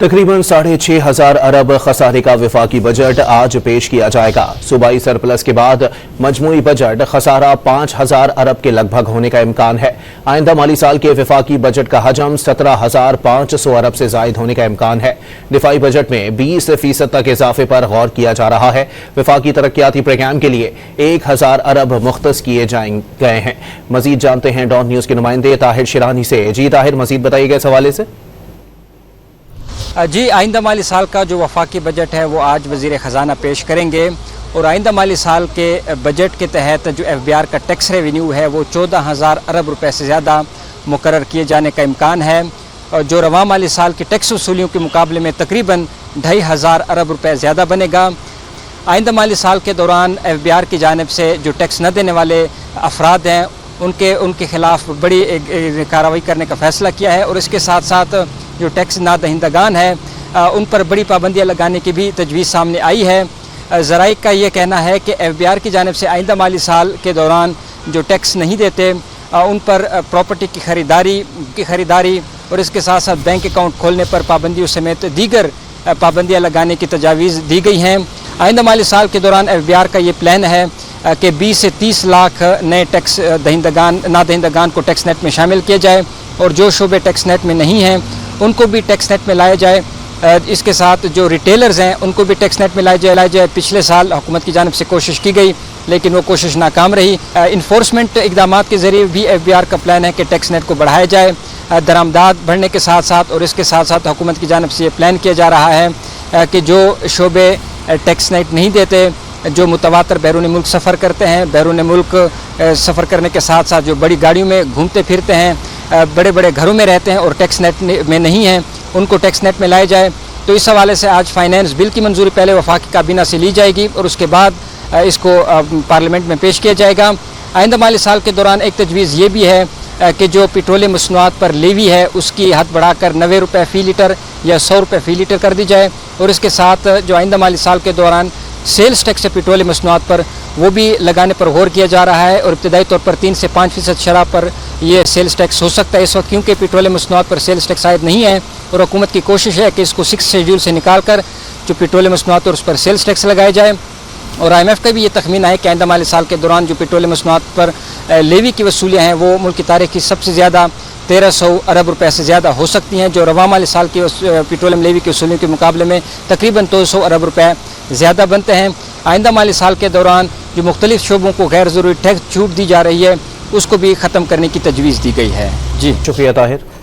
तकरीबन 6,500 अरब खसारे का वफाकी बजट आज पेश किया जाएगा। सूबाई सरप्लस के बाद मजमूई बजट खसारा 5,000 अरब के लगभग होने का इम्कान है। आइंदा माली साल के वफाकी बजट का हजम 17,500 अरब से जायद होने का इम्कान है। दिफाई बजट में 20% तक इजाफे पर गौर किया जा रहा है। वफाकी तरक्याती प्रोग्राम के लिए 1,000 अरब मुख्तस किए गए हैं। मजीद जानते हैं डॉन न्यूज के नुमाइंदे ताहिर शिरानी से। जी ताहिर, मजीद बताइएगा इस हवाले से। जी, आइंदा माली साल का जो वफाकी बजट है वो आज वज़ीर ख़जाना पेश करेंगे और आइंदा माली साल के बजट के तहत जो FBR का टैक्स रेवेन्यू है वो 14,000 अरब रुपए से ज़्यादा मुकर्रर किए जाने का इम्कान है, और जो रवा माली साल की टैक्स वसूलियों के मुकाबले में तकरीबन 2,500 अरब रुपए ज़्यादा बनेगा। आइंदा माली साल के दौरान FBR की जानिब से जो टैक्स न देने वाले अफराद हैं उनके ख़िलाफ़ बड़ी कार्रवाई करने का फ़ैसला किया है, और इसके साथ साथ जो टैक्स ना दहिंदगान है उन पर बड़ी पाबंदियाँ लगाने की भी तजवीज़ सामने आई है। ज़राए का ये कहना है कि FBR की जानिब से आइंदा माली साल के दौरान जो टैक्स नहीं देते उन पर प्रॉपर्टी की ख़रीदारी और इसके साथ साथ बैंक अकाउंट खोलने पर पाबंदियों समेत दीगर पाबंदियाँ लगाने की तजावीज़ दी गई हैं। आइंदा माली साल के दौरान FBR का ये प्लान है कि 20 से 30 लाख नए टैक्स ना दहिंदगान को टैक्स नेट में शामिल किया जाए, और जो शोबे टैक्स नेट में नहीं हैं उनको भी टैक्स नेट में लाया जाए। इसके साथ जो रिटेलर्स हैं उनको भी टैक्स नेट में लाया जाए। पिछले साल हुकूमत की जानिब से कोशिश की गई लेकिन वो कोशिश नाकाम रही। इन्फोर्समेंट इक़दामात के ज़रिए भी FBR का प्लान है कि टैक्स नेट को बढ़ाया जाए, दरामदाद बढ़ने के साथ साथ, और इसके साथ साथ हुकूमत की जानिब से ये प्लान किया जा रहा है कि जो शोबे टैक्स नेट नहीं देते, जो मुतवातर बैरून मुल्क सफ़र करते हैं, बैरून मुल्क सफ़र करने के साथ साथ जो बड़ी गाड़ियों में घूमते फिरते हैं, बड़े बड़े घरों में रहते हैं और टैक्स नेट में नहीं हैं, उनको टैक्स नेट में लाया जाए। तो इस हवाले से आज फाइनेंस बिल की मंजूरी पहले वफाकी काबीना से ली जाएगी और उसके बाद इसको पार्लियामेंट में पेश किया जाएगा। आइंदा माली साल के दौरान एक तजवीज़ ये भी है कि जो पेट्रोलियम मसनूआत पर लेवी है उसकी हद बढ़ाकर 90 रुपये फ़ी लीटर या 100 रुपये फ़ी लीटर कर दी जाए, और इसके साथ जो आइंदा माली साल के दौरान सेल्स टैक्स है पेट्रोलियम मसनूआत पर वो भी लगाने पर गौर किया जा रहा है, और इब्तदाई तौर पर 3 से 5% शराब पर ये सेल्स टैक्स हो सकता है इस वक्त, क्योंकि पेट्रोलियम मसनूआत पर सेल्स टैक्स आयद नहीं है, और हुकूमत की कोशिश है कि इसको 6 शेड्यूल से निकाल कर जो पेट्रोलियम मसनूआत उस पर सेल्स टैक्स लगाया जाए। और IMF का भी ये तखमीना है कि आइंदा माली साल के दौरान जो पेट्रोलियम मसनूआत पर लेवी की वसूलियाँ हैं वो मुल्क की तारीख की सबसे ज़्यादा 1,300 अरब रुपए से ज़्यादा हो सकती हैं, जो रवा माली साल की पेट्रोलियम लेवी की वसूलियों के मुकाबले में तकरीबन 200 अरब रुपए ज़्यादा बनते हैं। आइंदा माली साल के दौरान जो मुख्तलिफ शोबों को गैर ज़रूरी टैक्स छूट दी जा रही है उसको भी ख़त्म करने की तजवीज़ दी गई है। जी शुक्रिया ताहिर।